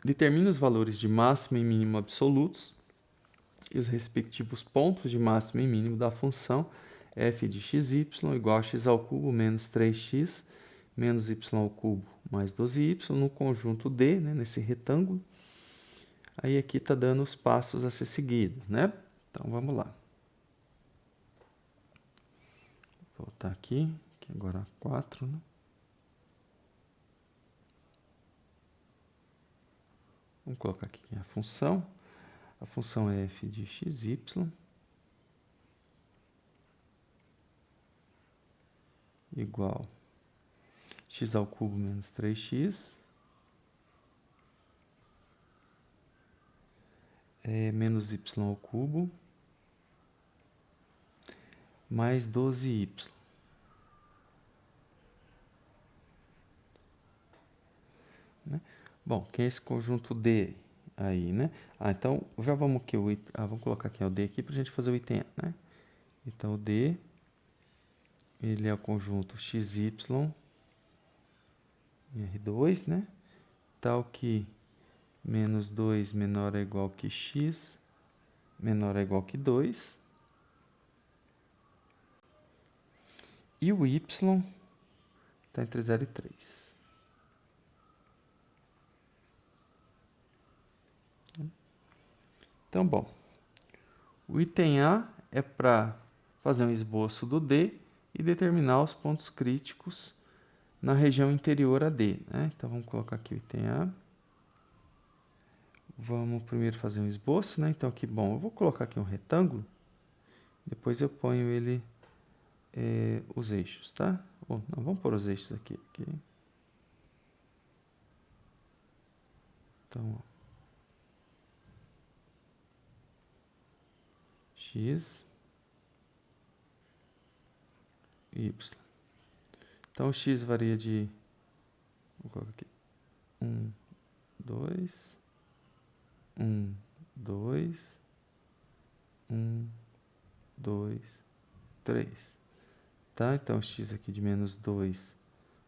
Determina os valores de máximo e mínimo absolutos e os respectivos pontos de máximo e mínimo da função f de xy igual a x ao cubo menos 3x menos y ao cubo mais 12y no conjunto D, né, nesse retângulo. Aí aqui está dando os passos a ser seguidos, né? Então vamos lá. Vou voltar aqui agora 4, né? Vamos colocar aqui a função. A função é f de xy igual x ao cubo menos 3x menos y ao cubo mais 12y. Né? Bom, que é esse conjunto D aí, né? Então, já vamos que vamos colocar aqui o D aqui para a gente fazer o item A, né? Então, o D, ele é o conjunto XY em R2, né? Tal que menos 2 menor ou igual que x menor ou igual que 2. E o y está entre 0 e 3. Então, bom, o item A é para fazer um esboço do D e determinar os pontos críticos na região interior a D, né? Então, vamos colocar aqui o item A. Vamos primeiro fazer um esboço, né? Então, aqui, bom, eu vou colocar aqui um retângulo, depois eu ponho ele, os eixos, tá? Não, vamos pôr os eixos aqui. Então, ó, x, y. Então, o x varia de, vou colocar aqui, 1, 2, 1, 2, 1, 2, 3. Tá? Então, x aqui de menos 2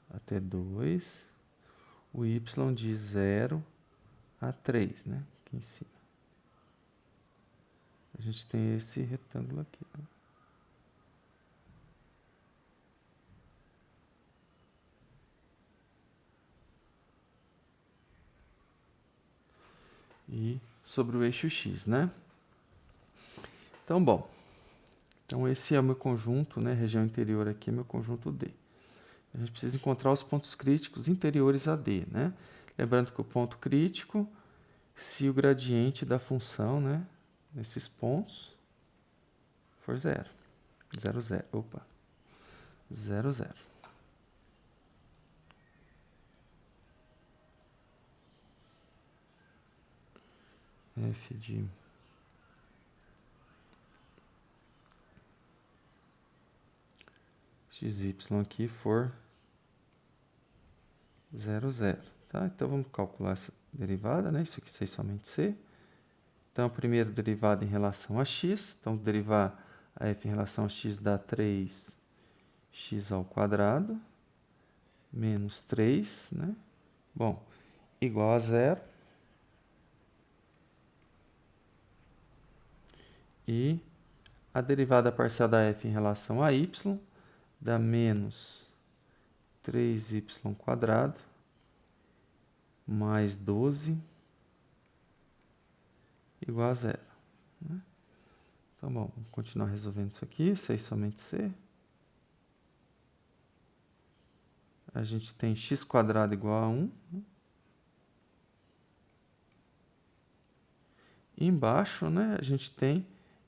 até 2. O y de 0 a 3, né? Aqui em cima. A gente tem esse retângulo aqui, né? E sobre o eixo x, né? Então, bom. Então, esse é o meu conjunto, né? Região interior aqui é meu conjunto D. A gente precisa encontrar os pontos críticos interiores a D, né? Lembrando que o ponto crítico, se o gradiente da função, né? Nesses pontos, for 0. 0, 0. Opa. 0, 0. F de xy aqui for 0, 0. Tá? Então, vamos calcular essa derivada, né? Isso aqui 6 somente C. Então, a primeira derivada em relação a x. Então, derivar a f em relação a x dá 3x ao quadrado menos 3, né? Bom, igual a 0. E a derivada parcial da f em relação a y dá menos 3y² mais 12 igual a 0. Né? Então, bom, vamos continuar resolvendo isso aqui. 6 somente C. A gente tem x² igual a 1. Né? E embaixo, né, a gente tem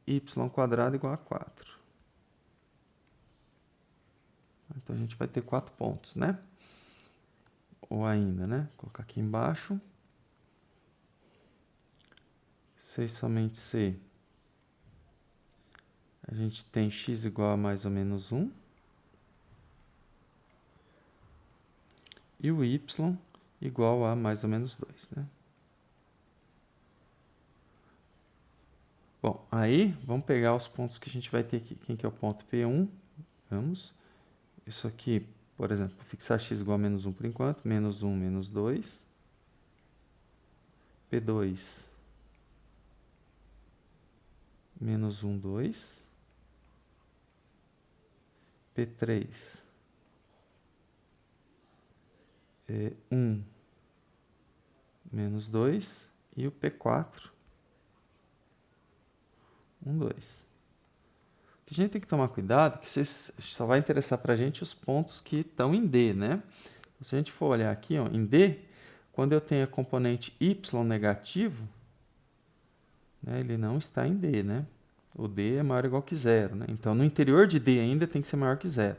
y² igual a 4. Então, a gente vai ter 4 pontos, né? Ou ainda, né? Vou colocar aqui embaixo. 6 somente C. A gente tem x igual a mais ou menos 1. E o y igual a mais ou menos 2, né? Bom, aí vamos pegar os pontos que a gente vai ter aqui. Quem que é o ponto P1? Vamos. Isso aqui, por exemplo, vou fixar x igual a menos 1 por enquanto. Menos 1, menos 2. P2 menos 1, 2. P3 é 1 menos 2. E o P4, 1, 2. A gente tem que tomar cuidado que só vai interessar para a gente os pontos que estão em D, né? Se a gente for olhar aqui, ó, em D, quando eu tenho a componente y negativo, né, ele não está em D, né? O D é maior ou igual que zero, né? Então, no interior de D ainda tem que ser maior que zero.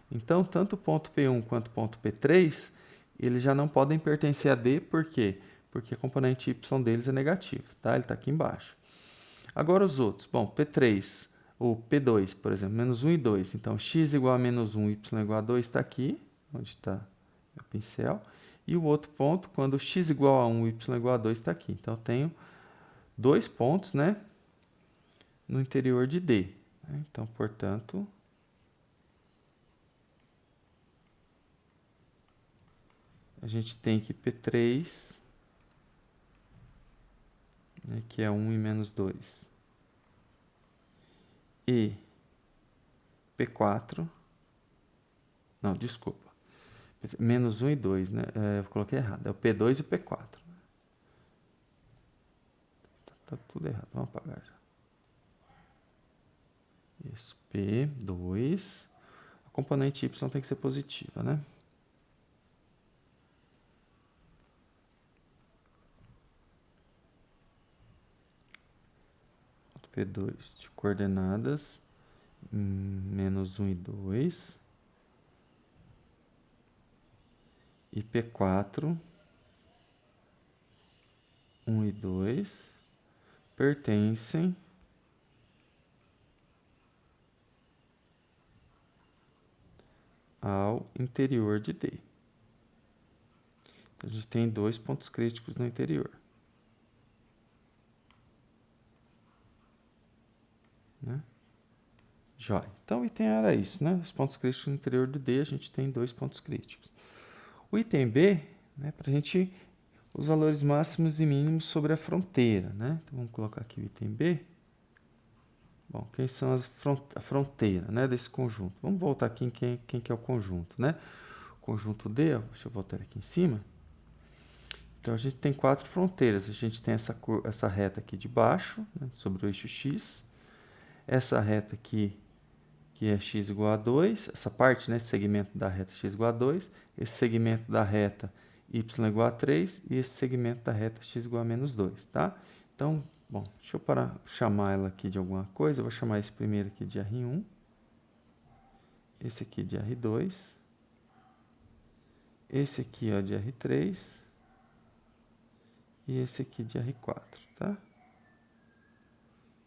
Então, tanto o ponto P1 quanto o ponto P3, eles já não podem pertencer a D, por quê? Porque a componente y deles é negativo, tá? Ele está aqui embaixo. Agora os outros. Bom, P3, ou P2, por exemplo, menos 1 e 2. Então, x igual a menos 1, y igual a 2 está aqui, onde está o pincel. E o outro ponto, quando x igual a 1, y igual a 2 está aqui. Então, eu tenho 2 pontos, né, no interior de D. Então, portanto, a gente tem que P3, né, que é 1 e menos 2, e P4, não, desculpa, menos 1 e 2, né? Eu coloquei errado, é o P2 e o P4. Tá tudo errado, vamos apagar já. Isso, P2, a componente y tem que ser positiva, né? P2 de coordenadas menos 1 e 2. E P4, 1 e 2, pertencem ao interior de D. Então, a gente tem 2 pontos críticos no interior. Né? Jóia. Então, o item A era isso, né? Os pontos críticos no interior do D, a gente tem 2 pontos críticos. O item B, né, para a gente, os valores máximos e mínimos sobre a fronteira, né? Então, vamos colocar aqui o item B. Bom, quem são a fronteira, né, desse conjunto? Vamos voltar aqui em quem que é o conjunto, né? O conjunto D, ó, deixa eu voltar aqui em cima. Então, a gente tem 4 fronteiras. A gente tem essa reta aqui de baixo, né, sobre o eixo x. Essa reta aqui, que é x igual a 2. Essa parte, né, esse segmento da reta x igual a 2. Esse segmento da reta y igual a 3. E esse segmento da reta x igual a menos 2, tá? Então, bom, deixa eu chamar ela aqui de alguma coisa. Eu vou chamar esse primeiro aqui de R1. Esse aqui de R2. Esse aqui ó, de R3. E esse aqui de R4, tá?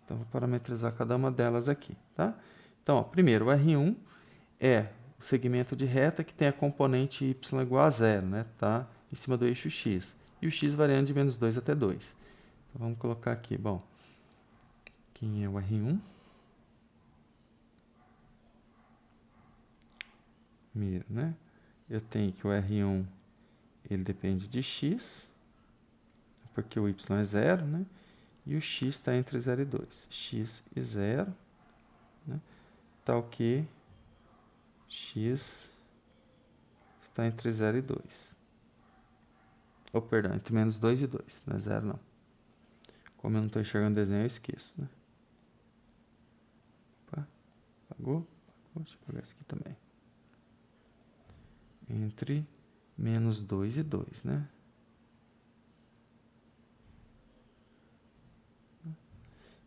Então, vou parametrizar cada uma delas aqui, tá? Então, ó, primeiro, o R1 é o segmento de reta que tem a componente y igual a zero, né? Tá em cima do eixo x. E o x variando de menos 2 até 2. Então, vamos colocar aqui, bom, quem é o R1? Primeiro, né? Eu tenho que o R1, ele depende de x, porque o y é zero, né? E o x está entre 0 e 2. X e 0, né? Tal que x está entre 0 e 2. Ou, perdão, entre menos 2 e 2. Não é 0, não. Como eu não estou enxergando o desenho, eu esqueço, né? Opa, apagou? Deixa eu apagar isso aqui também. Entre menos 2 e 2, né?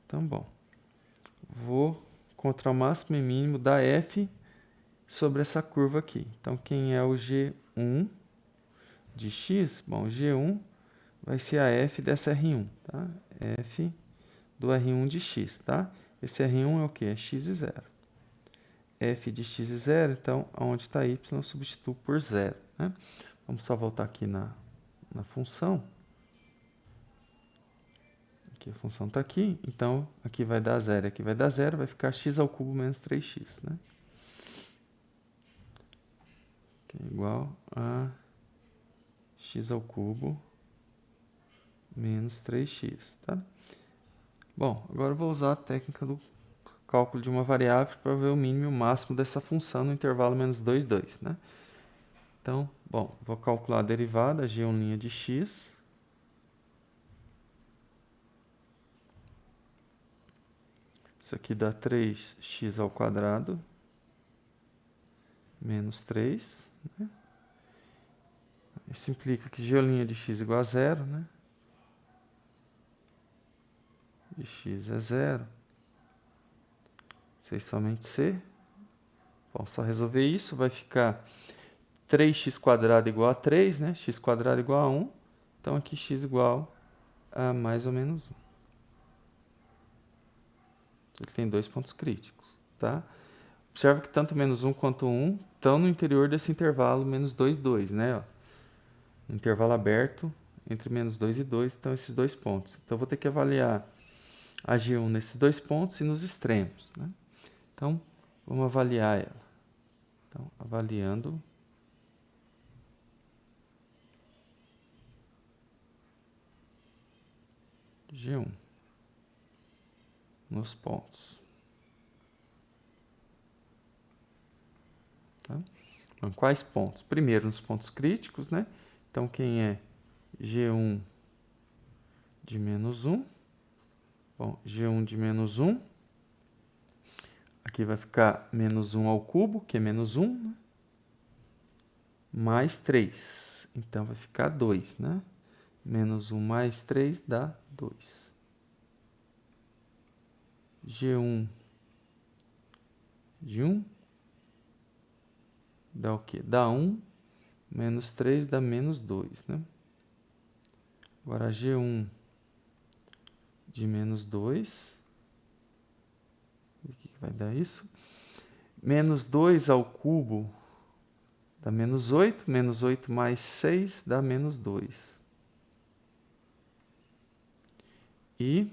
Então, bom. Vou encontrar o máximo e mínimo da f sobre essa curva aqui. Então, quem é o G1 de x? Bom, G1 vai ser a f dessa R1, tá? F do R1 de x, tá? Esse R1 é o quê? É x e 0. F de x e 0, então, onde está y, eu substituo por 0, né? Vamos só voltar aqui na função. Aqui a função está aqui, então, aqui vai dar 0, aqui vai dar 0, vai ficar x ao cubo menos 3x, né? Que é igual a x ao cubo menos 3x, tá? Bom, agora eu vou usar a técnica do cálculo de uma variável para ver o mínimo e o máximo dessa função no intervalo menos 2, 2, né? Então, bom, vou calcular a derivada, g1' de x. Isso aqui dá 3x ao quadrado menos 3, né? Isso implica que g' de x igual a zero, né? De x é zero. C somente C. Bom, só resolver isso, vai ficar 3x quadrado igual a 3, né? X quadrado igual a 1. Então, aqui x igual a mais ou menos 1. Ele tem dois pontos críticos, tá? Observa que tanto menos 1 quanto 1 estão no interior desse intervalo menos 2, 2, né? Ó, no intervalo aberto, entre menos 2 e 2, estão esses dois pontos. Então, eu vou ter que avaliar a G1 nesses dois pontos e nos extremos, né? Então, vamos avaliar ela. Então, avaliando G1 nos pontos. Tá? Então, quais pontos? Primeiro, nos pontos críticos, né? Então, quem é G1 de menos 1? Bom, G1 de menos 1. Aqui vai ficar menos 1 ao cubo, que é menos 1, né? Mais 3. Então, vai ficar 2, né? Menos 1 mais 3 dá 2. G1 de 1 dá o quê? Dá 1, menos 3 dá menos 2, né? Agora, G1 de menos 2, o que vai dar isso? Menos 2 ao cubo dá menos 8, menos 8 mais 6 dá menos 2. E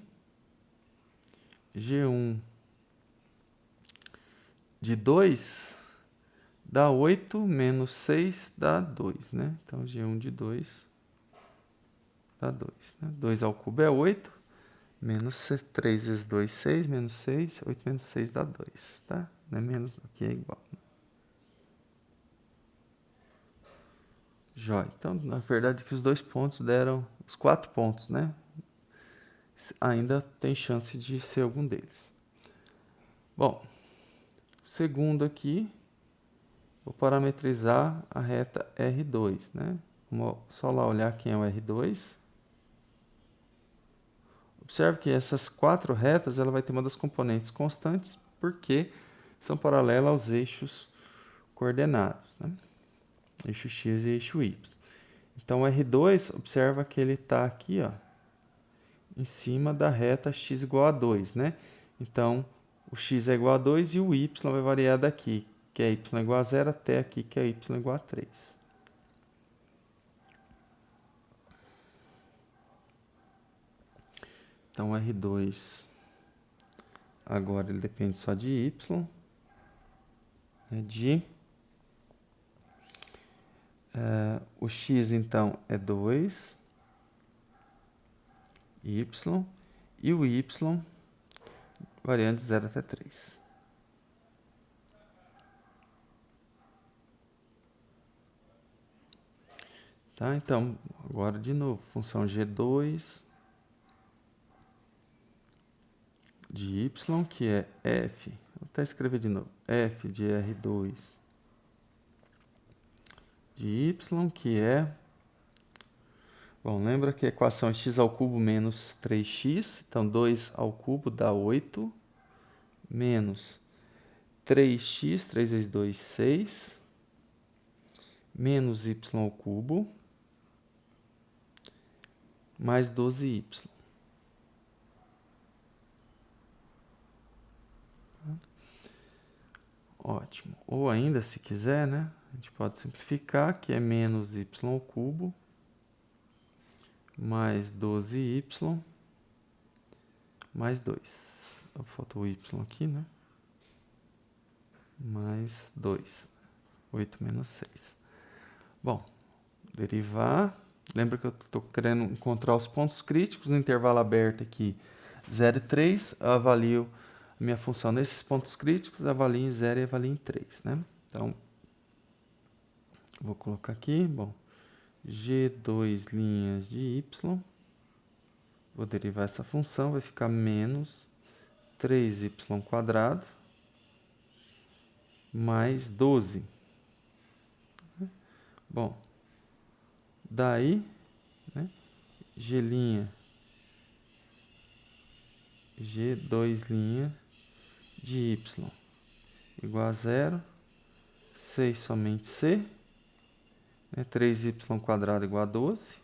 G1 de 2 dá 8, menos 6 dá 2, né? Então, G1 de 2 dá 2, né? 2 ao cubo é 8, menos 3 vezes 2, 6, menos 6, 8 menos 6 dá 2, tá? Não é menos, aqui é igual. Jóia. Então, na verdade, que os dois pontos deram os 4 pontos, né? Ainda tem chance de ser algum deles. Bom, segundo aqui, vou parametrizar a reta R2, né? Vamos só lá olhar quem é o R2. Observe que essas 4 retas ela vai ter uma das componentes constantes, porque são paralelas aos eixos coordenados, né? Eixo X e eixo Y. Então, o R2, observa que ele está aqui, ó, em cima da reta x igual a 2, né? Então, o x é igual a 2 e o y vai variar daqui, que é y igual a 0, até aqui, que é y igual a 3. Então, R2, agora ele depende só de y, né? O x, então, é 2, y, e o y variando de 0 até 3. Tá? Então, agora de novo, função G2 de y, que é f, vou até escrever de novo, f de R2 de y, que é, bom, lembra que a equação é x ao cubo menos 3x, então 2 ao cubo dá 8, menos 3x, 3 vezes 2, 6, menos y ao cubo, mais 12y. Ótimo. Ou ainda, se quiser, né, a gente pode simplificar, que é menos y ao cubo, mais 12y, mais 2. Faltou o y aqui, né? Mais 2. 8 menos 6. Bom, derivar Lembra que eu estou querendo encontrar os pontos críticos no intervalo aberto aqui, 0 e 3. Eu avalio a minha função nesses pontos críticos, avalio em 0 e avalio em 3, né? Então, vou colocar aqui, bom, G2 linhas de y. Vou derivar essa função, vai ficar menos 3y² mais 12. Bom, daí, né, G', G2' de y igual a 0, 6 somente C, né, 3y² igual a 12.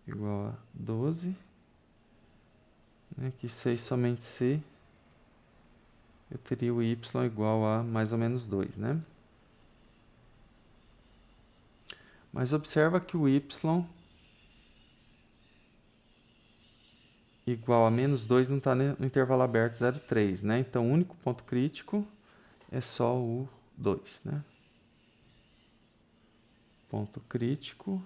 Igual a 12. Né, aqui 6 somente C, eu teria o y igual a mais ou menos 2, né? Mas observa que o y igual a menos 2 não está no intervalo aberto 0,3, né? Então, o único ponto crítico é só o 2, né? Ponto crítico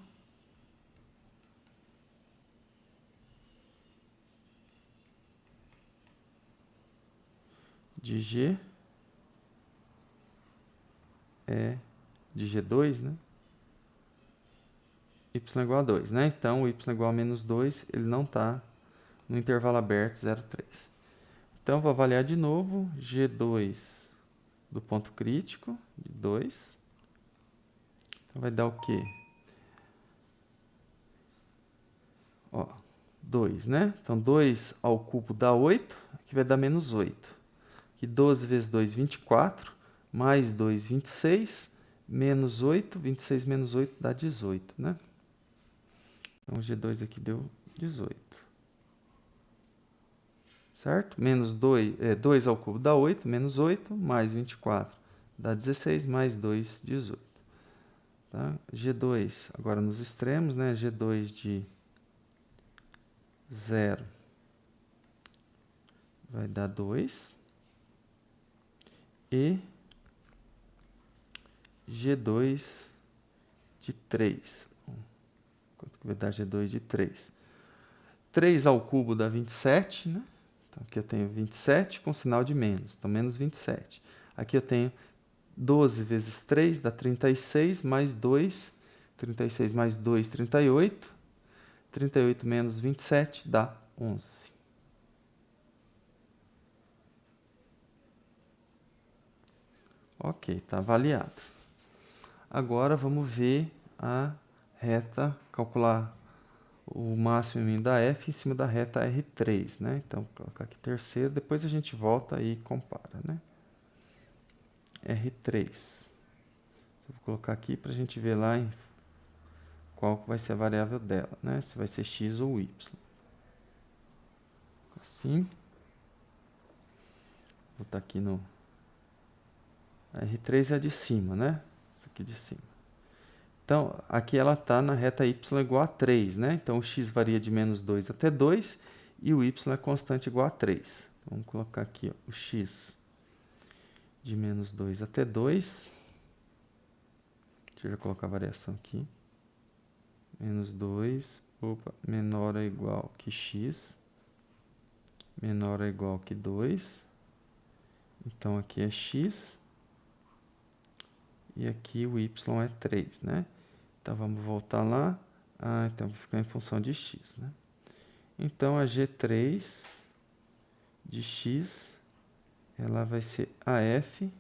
de G é de G2, né? Y igual a 2, né? Então, o y igual a menos 2, ele não está no intervalo aberto 0,3. Então, vou avaliar de novo G2 do ponto crítico de 2. Então, vai dar o quê? Ó, 2, né? Então, 2 ao cubo dá 8, aqui vai dar menos 8. Aqui 12 vezes 2, 24, mais 2, 26, menos 8, 26 menos 8 dá 18, né? Então, o G2 aqui deu 18. Certo? Menos 2, 2 ao cubo dá 8, menos 8, mais 24 dá 16, mais 2, 18. Tá? G2, agora nos extremos, né? G2 de 0 vai dar 2. E G2 de 3. Quanto que vai dar G2 de 3? 3 ao cubo dá 27, né? Então, aqui eu tenho 27 com sinal de menos, então menos 27. Aqui eu tenho 12 vezes 3 dá 36, mais 2, 36 mais 2, 38. 38 menos 27 dá 11. Ok, está avaliado. Agora vamos ver a reta, calcular o máximo e o mínimo da f em cima da reta R3, né? Então, vou colocar aqui terceiro, depois a gente volta e compara, né? R3. Vou colocar aqui para a gente ver lá em qual vai ser a variável dela, né? Se vai ser x ou y. Assim. Vou botar aqui no... A R3 é a de cima, né? Isso aqui de cima. Então, aqui ela está na reta y igual a 3, né? Então, o x varia de menos 2 até 2 e o y é constante igual a 3. Então, vamos colocar aqui ó, o x de menos 2 até 2. Deixa eu já colocar a variação aqui. Menos 2, opa, menor ou igual que x. Menor ou igual que 2. Então, aqui é x. E aqui o y é 3, né? Então, vamos voltar lá. Ah, então, vai ficar em função de x, né? Então, a G3 de x, ela vai ser a f,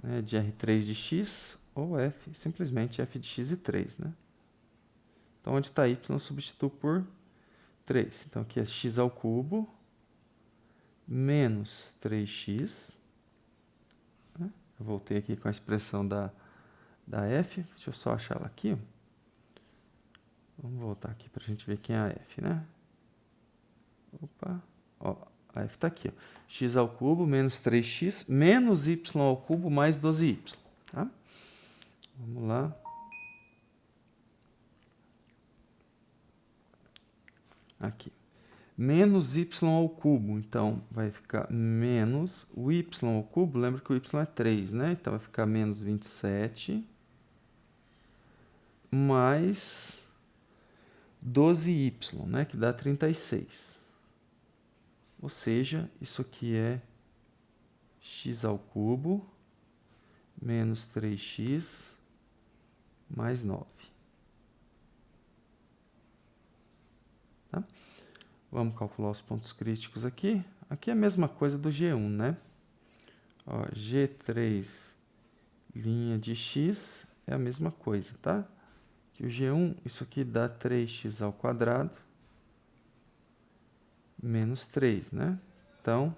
né, de R3 de x, ou f, simplesmente f de x e 3, né? Então, onde está y, eu substituo por 3. Então, aqui é x ao cubo, menos 3x. Né? Eu voltei aqui com a expressão da f. Deixa eu só achar ela aqui. Vamos voltar aqui para a gente ver quem é a f, né? Opa, ó, a f está aqui. Ó. X ao cubo menos 3x menos y ao cubo mais 12y. Tá? Vamos lá. Aqui. menos y ao cubo. Então, vai ficar menos o y ao cubo. Lembra que o y é 3, né? Então, vai ficar menos 27 mais 12y, né? Que dá 36. Ou seja, isso aqui é x ao cubo menos 3x mais 9. Tá? Vamos calcular os pontos críticos aqui. Aqui é a mesma coisa do G1, né? Ó, G3 linha de x é a mesma coisa, tá? Que o G1, isso aqui dá 3x ao quadrado menos 3, né? Então,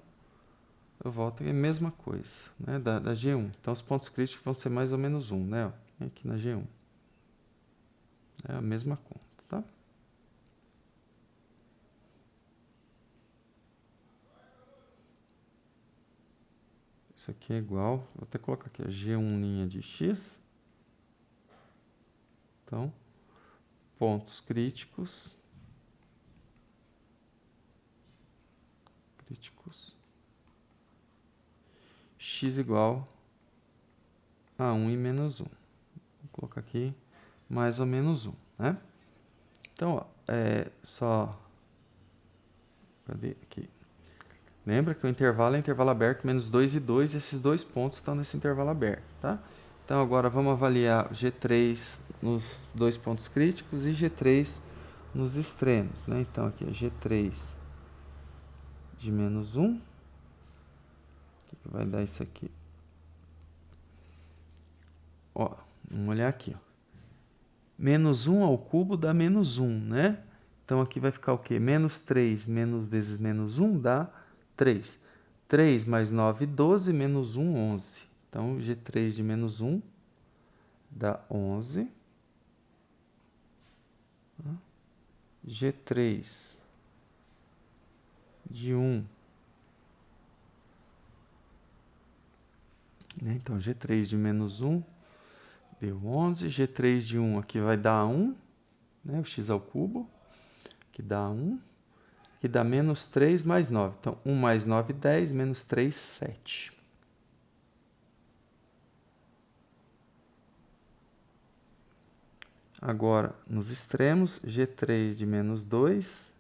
eu volto aqui, é a mesma coisa, né? Da G1. Então, os pontos críticos vão ser mais ou menos 1, né? Ó, aqui na G1. É a mesma conta, tá? Isso aqui é igual, vou até colocar aqui a G1 linha de x. Então, pontos críticos. X igual a 1 e menos 1. Vou colocar aqui mais ou menos 1, né? Então, ó, cadê aqui? Lembra que o intervalo é intervalo aberto, menos 2 e 2, e esses dois pontos estão nesse intervalo aberto, tá? Então, agora vamos avaliar G3 nos dois pontos críticos e G3 nos extremos, né? Então, aqui é G3 de menos 1. O que vai dar isso aqui? Ó, vamos olhar aqui, ó. Menos 1 ao cubo dá menos 1, né? Então, aqui vai ficar o quê? Menos 3 vezes menos 1 dá 3. 3 mais 9, 12, menos 1, 11. Então, G3 de menos 1 dá 11. G3 de 1. Né? Então, G3 de menos 1 deu 11. G3 de 1 aqui vai dar 1. Né? O x ao cubo, que dá 1. Que dá menos 3 mais 9. Então, 1 mais 9, 10, menos 3, 7. Agora, nos extremos, G3 de menos 2.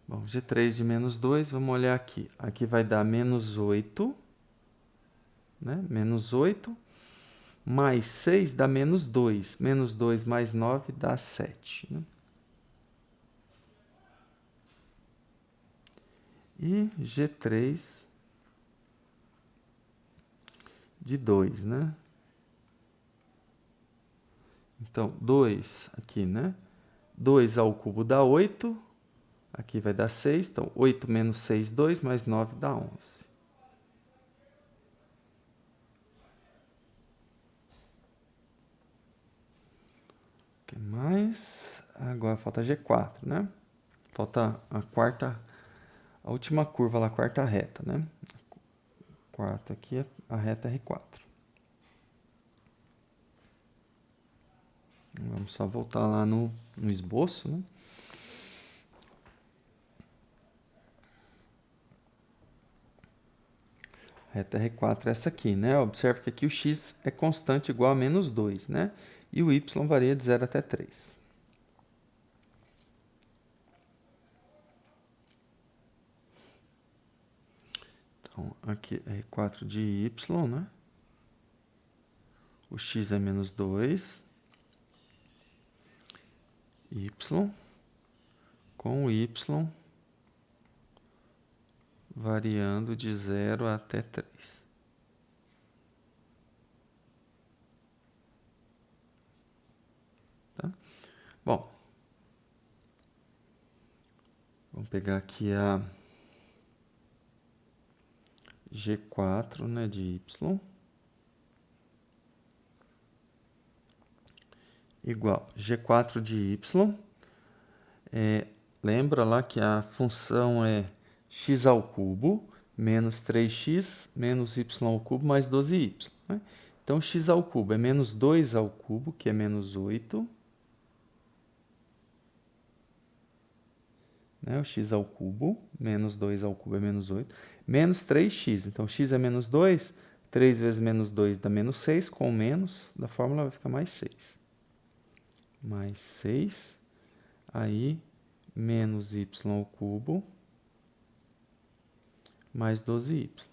Bom, G3 de menos 2, vamos olhar aqui. Aqui vai dar menos 8. Né? Menos 8. Mais 6 dá menos 2. Menos 2 mais 9 dá 7. Né? E G3 de 2, né? Então, 2 aqui, né? 2 ao cubo dá 8. Aqui vai dar 6. Então, 8 menos 6, 2, mais 9 dá 11. O que mais? Agora falta G4, né? Falta a última curva lá, a quarta reta, né? Quarto aqui, a reta R4. Vamos só voltar lá no esboço, né? Reta R4 é essa aqui, né? Observe que aqui o x é constante igual a menos 2, né? E o y varia de 0 até 3. Então, aqui é R4 de y, né? O x é menos 2. Y com y variando de 0 até 3. Tá? Bom, vamos pegar aqui a G4, né, de y igual G4 de y. Lembra lá que a função é x ao cubo menos 3x menos y ao cubo mais 12y. Né? Então, x ao cubo é menos 2 ao cubo, que é menos 8. né? O x ao cubo, menos 2 ao cubo é menos 8, menos 3x. Então, x é menos 2, 3 vezes menos 2 dá menos 6, com menos da fórmula vai ficar mais 6. Mais 6, aí menos y ao cubo, mais 12y.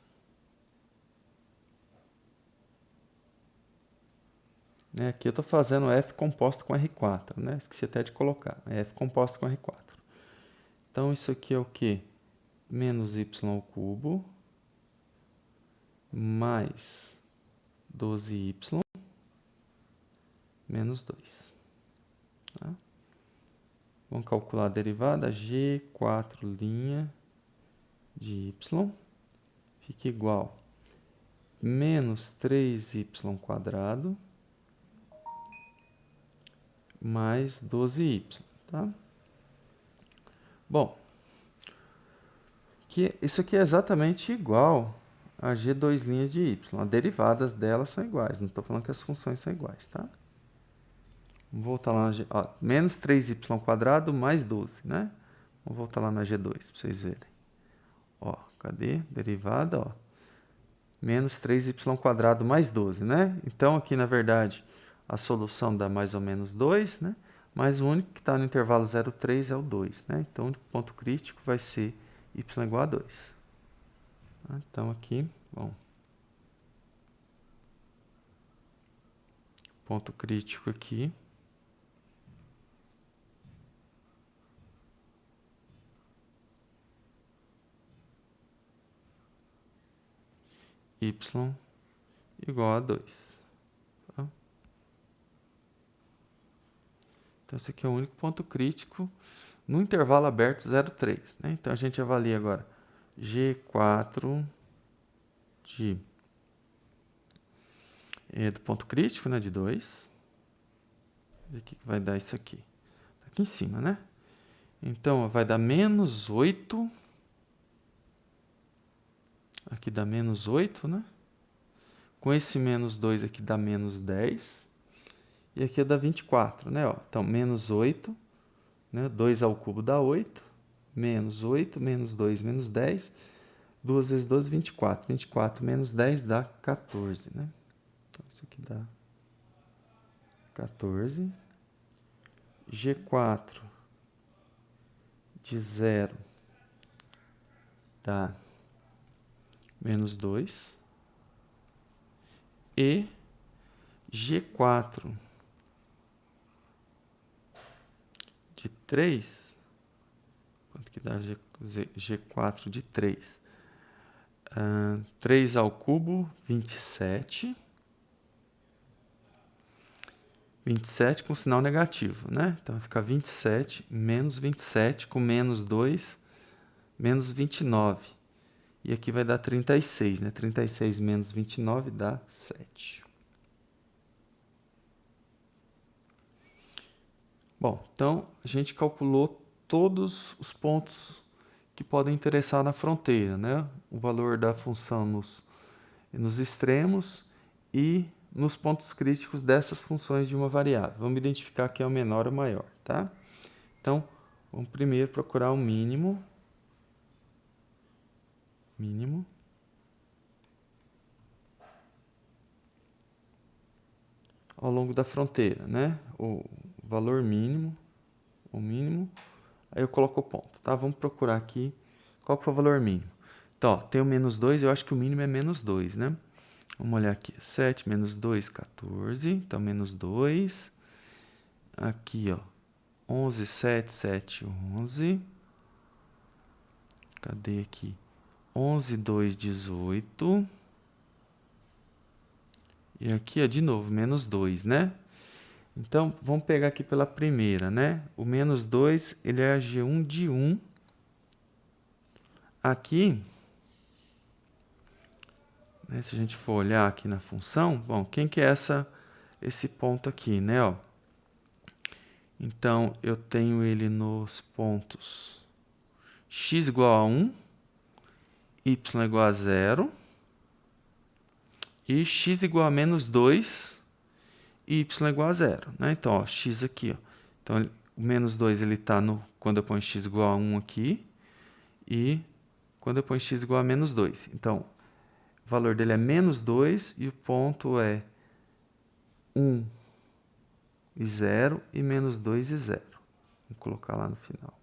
Né? Aqui eu estou fazendo f composta com R4, né? Esqueci até de colocar, f composta com R4. Então, isso aqui é o quê? Menos y ao cubo, mais 12y, menos 2. Tá? Vamos calcular a derivada, g4' de y fica igual a menos 3y² mais 12y. Tá? Bom, isso aqui é exatamente igual a g2' de y. As derivadas delas são iguais. Não estou falando que as funções são iguais, tá? Vamos voltar lá na G. Ó, menos 3y² mais 12, né? Vamos voltar lá na G2 para vocês verem. Ó, cadê? Derivada, ó. Menos 3y² mais 12, né? Então, aqui, na verdade, a solução dá mais ou menos 2, né? Mas o único que está no intervalo 0,3 é o 2, né? Então, o único ponto crítico vai ser y igual a 2. Então, aqui, bom. Ponto crítico aqui. Y igual a 2. Tá? Então, esse aqui é o único ponto crítico no intervalo aberto 0,3. Né? Então, a gente avalia agora G4 do ponto crítico, né, de 2. O que vai dar isso aqui? Tá aqui em cima, né? Então, vai dar menos 8. Aqui dá menos 8, né? Com esse menos 2 aqui dá menos 10. E aqui dá 24, né? Ó, então, menos 8, né? 2 ao cubo dá 8. Menos 8, menos 2, menos 10. 2 vezes 12, 24. 24 menos 10 dá 14, né? Então, isso aqui dá 14. G4 de 0 dá menos 2. E G4 de 3, quanto que dá G4 de 3? 3 ao cubo, 27. 27 com sinal negativo, né? Então, vai ficar 27 menos 27 com menos 2, menos 29. E aqui vai dar 36, né? 36 menos 29 dá 7. Bom, então, a gente calculou todos os pontos que podem interessar na fronteira, né? O valor da função nos extremos e nos pontos críticos dessas funções de uma variável. Vamos identificar quem é o menor ou o maior, tá? Então, vamos primeiro procurar o mínimo. Mínimo. Ao longo da fronteira, né? O valor mínimo, o mínimo. Aí eu coloco o ponto, tá? Vamos procurar aqui qual que foi o valor mínimo. Então, ó, tem o menos 2, eu acho que o mínimo é menos 2, né? Vamos olhar aqui. 7 menos 2, 14. Então, menos 2. Aqui, ó. 11, 7, 7, 11. Cadê aqui? 11, 2, 18. E aqui, ó, de novo, menos 2, né? Então, vamos pegar aqui pela primeira, né? O menos 2, ele é a G1 de 1. Aqui, né, se a gente for olhar aqui na função, bom, quem que é esse ponto aqui, né? Ó? Então, eu tenho ele nos pontos x igual a 1, y igual a 0, e x igual a menos 2, e y igual a 0. Né? Então, ó, x aqui. Ó. Então, o menos 2 ele está quando eu ponho x igual a 1 aqui, e quando eu ponho x igual a menos 2. Então, o valor dele é menos 2 e o ponto é 1 e 0 e menos 2 e 0. Vou colocar lá no final.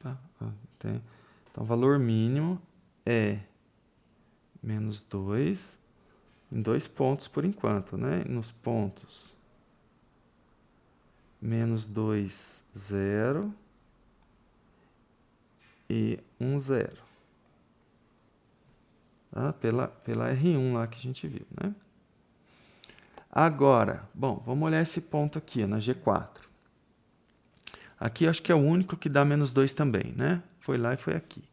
Tá? Então, o valor mínimo é menos 2 em 2 pontos por enquanto, né? Nos pontos menos 2, 0 e 1, 0. Tá? Pela R1 lá que a gente viu, né? Agora, bom, vamos olhar esse ponto aqui, na G4. Aqui acho que é o único que dá menos 2 também, né? Foi lá e foi aqui.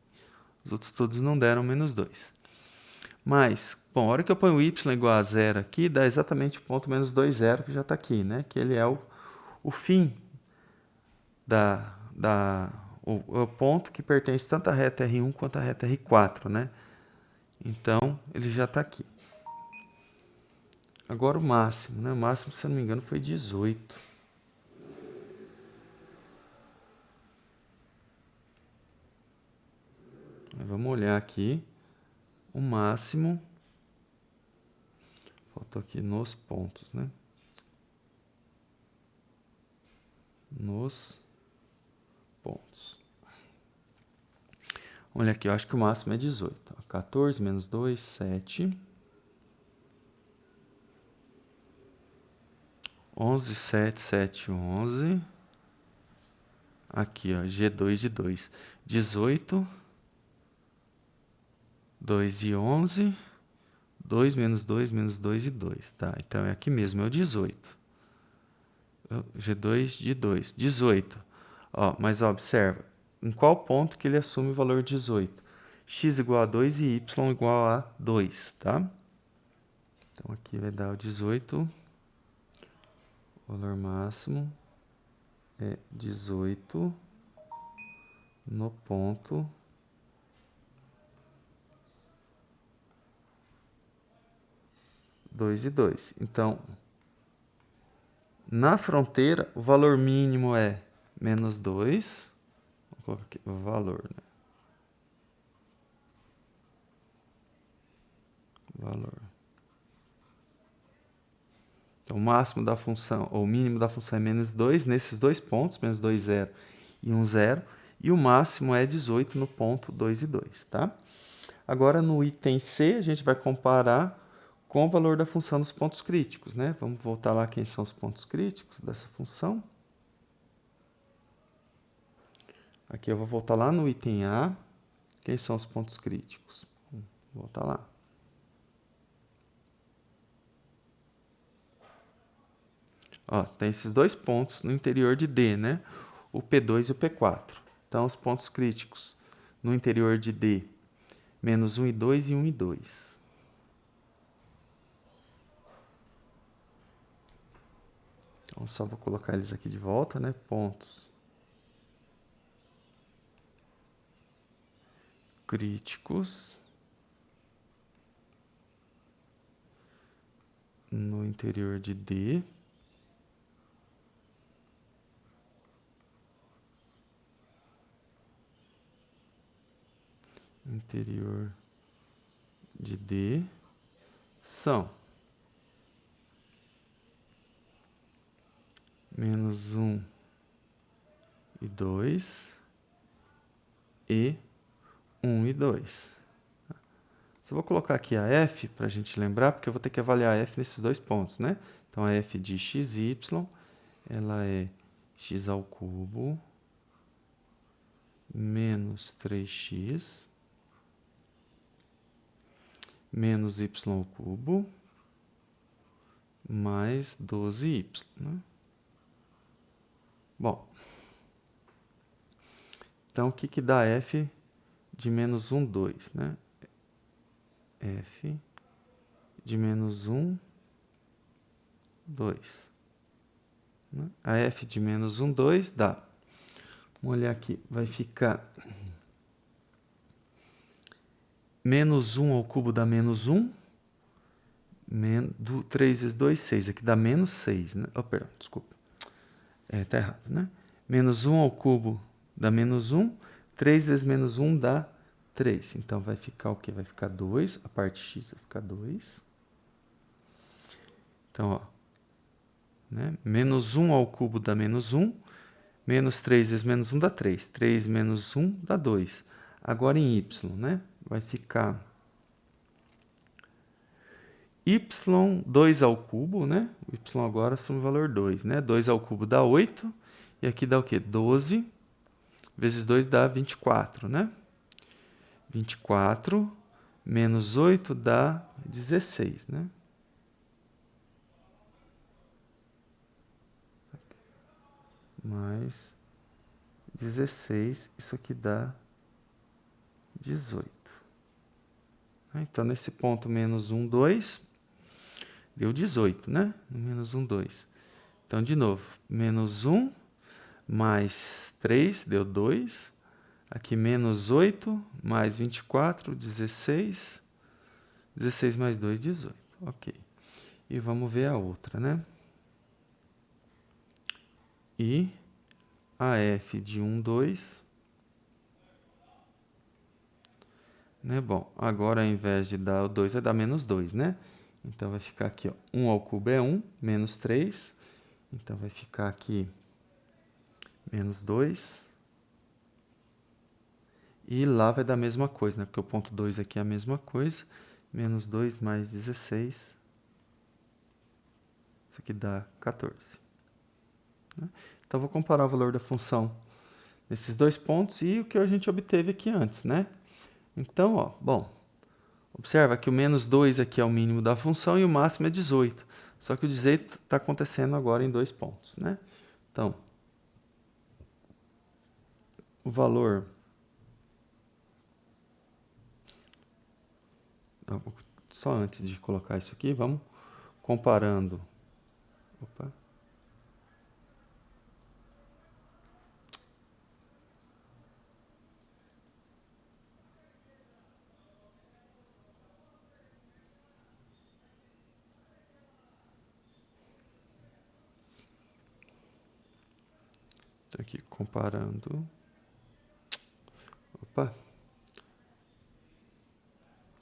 Os outros todos não deram menos 2. Mas, bom, a hora que eu ponho y igual a 0 aqui, dá exatamente o ponto menos 2, 0, que já está aqui, né? Que ele é o fim o ponto que pertence tanto à reta R1 quanto à reta R4, né? Então, ele já está aqui. Agora o máximo, né? O máximo, se eu não me engano, foi 18. Vamos olhar aqui. O máximo. Faltou aqui nos pontos, né? Nos pontos. Olha aqui, eu acho que o máximo é 18. 14 menos 2, 7. 11, 7, 7, 11. Aqui, ó, G2 de 2. 18, 2 e 11. 2 menos 2, menos 2 e 2. Tá, então é aqui mesmo, é o 18. G2 de 2. 18. Ó, mas ó, observa, em qual ponto que ele assume o valor 18? X igual a 2 e y igual a 2, tá? Então, aqui vai dar o 18. O valor máximo é 18 no ponto 2 e 2. Então, na fronteira, o valor mínimo é menos 2. Vou colocar aqui o valor, né? Valor. Então, o máximo da função, ou o mínimo da função é menos 2, nesses dois pontos, menos 2, 0 e 1, 0. E o máximo é 18 no ponto 2 e 2, tá? Agora, no item C, a gente vai comparar com o valor da função dos pontos críticos, né? Vamos voltar lá quem são os pontos críticos dessa função. Aqui eu vou voltar lá no item A. Quem são os pontos críticos? Vou voltar lá. Ó, tem esses dois pontos no interior de D, né? O P2 e o P4. Então, os pontos críticos no interior de D, menos 1 e 2 e 1 e 2. Então, só vou colocar eles aqui de volta, né? Pontos críticos no interior de D. Interior de D são menos 1 e 2 e 1 e 2. Só vou colocar aqui a f para a gente lembrar, porque eu vou ter que avaliar a f nesses dois pontos, né? Então, a f de xy, ela é x ao cubo menos 3x menos y ao cubo mais 12y, né? Bom, então, o que que dá f de menos 1, 2, né? F de menos 1, 2. Né? A f de menos 1, 2 dá. Vamos olhar aqui. Vai ficar menos 1 ao cubo dá menos 1. Do 3 vezes 2, 6. Aqui dá menos 6, né? Oh, perdão, desculpa. Tá errado, né? Menos 1 ao cubo dá menos 1. 3 vezes menos 1 dá 3. Então, vai ficar o quê? Vai ficar 2. A parte x vai ficar 2. Então, ó. Né? Menos 1 ao cubo dá menos 1. Menos 3 vezes menos 1 dá 3. 3 menos 1 dá 2. Agora em y, né? Vai ficar y2 ao cubo, né? O y agora assume o valor 2, né? 2 ao cubo dá 8. E aqui dá o quê? 12 vezes 2 dá 24, né? 24 menos 8 dá 16, né? Mais 16, isso aqui dá 18. Então, nesse ponto, menos 1, 2, deu 18, né? Menos 1, 2. Então, de novo, menos 1 mais 3 deu 2. Aqui, menos 8 mais 24, 16. 16 mais 2, 18. Ok. E vamos ver a outra, né? E a f de 1, 2. Né? Bom, agora ao invés de dar o 2, vai dar menos 2, né? Então, vai ficar aqui, ó, 1 ao cubo é 1, menos 3. Então, vai ficar aqui menos 2. E lá vai dar a mesma coisa, né? Porque o ponto 2 aqui é a mesma coisa. Menos 2 mais 16. Isso aqui dá 14. Né? Então, vou comparar o valor da função nesses dois pontos e o que a gente obteve aqui antes, né? Então, ó, bom, observa que o menos 2 aqui é o mínimo da função e o máximo é 18. Só que o 18 está acontecendo agora em dois pontos, né? Então, o valor... Só antes de colocar isso aqui, vamos comparando. Opa. Estou aqui comparando. Opa.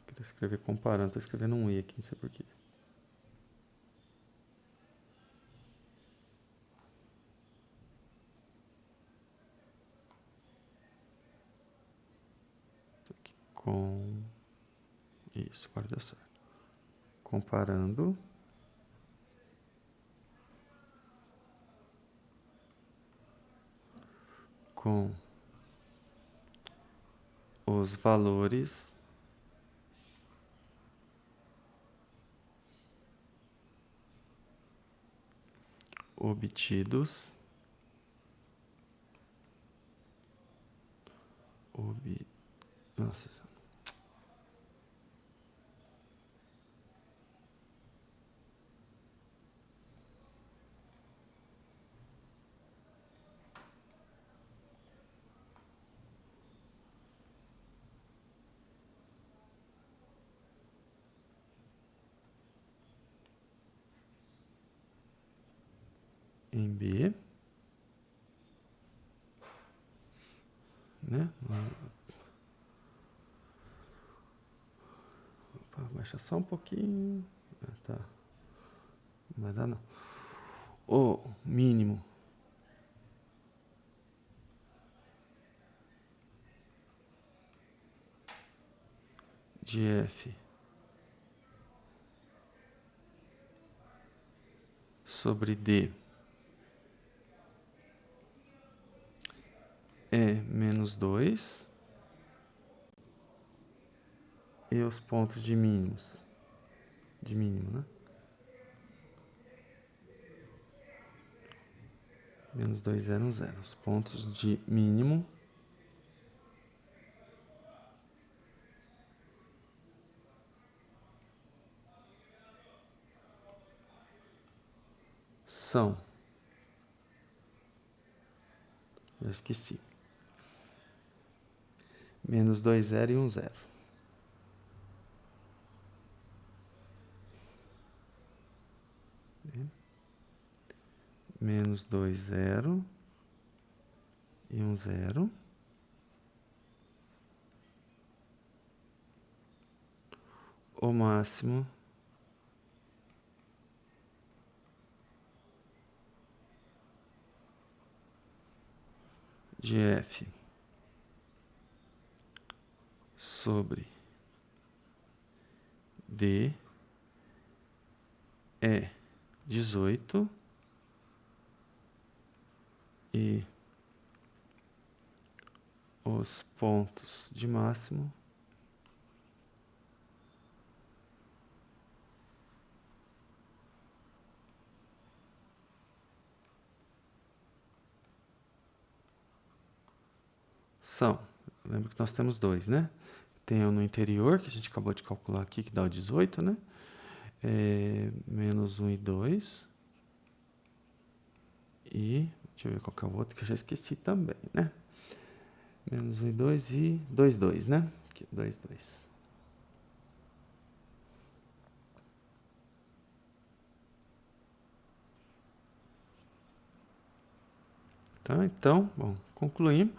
Queria escrever comparando, estou escrevendo um i aqui, não sei porquê. Aqui com... Isso, agora deu certo. Comparando com os valores obtidos Nossa Senhora. Em B, né? Opa, baixa só um pouquinho. Tá. Não vai dar não. O mínimo de f sobre d é menos 2 e os pontos de mínimos, de mínimo, né? Menos 2, 0, 0. Os pontos de mínimo são... Eu esqueci. Menos 2, 0 e 1, 0. menos 2, 0 e 1, 0. O máximo de f sobre d é 18 e os pontos de máximo são, lembra que nós temos dois, né? Tem um no interior, que a gente acabou de calcular aqui, que dá o 18, né? Menos 1 e 2. E, deixa eu ver qual que é o outro, que eu já esqueci também, né? Menos 1 e 2 e 2, 2, né? Aqui, 2, 2. Tá? Então, bom, concluímos.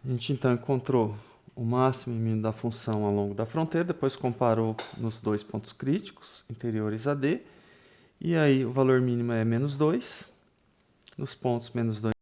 A gente então encontrou o máximo e mínimo da função ao longo da fronteira, depois comparou nos dois pontos críticos, interiores a D, e aí o valor mínimo é menos 2, nos pontos menos 2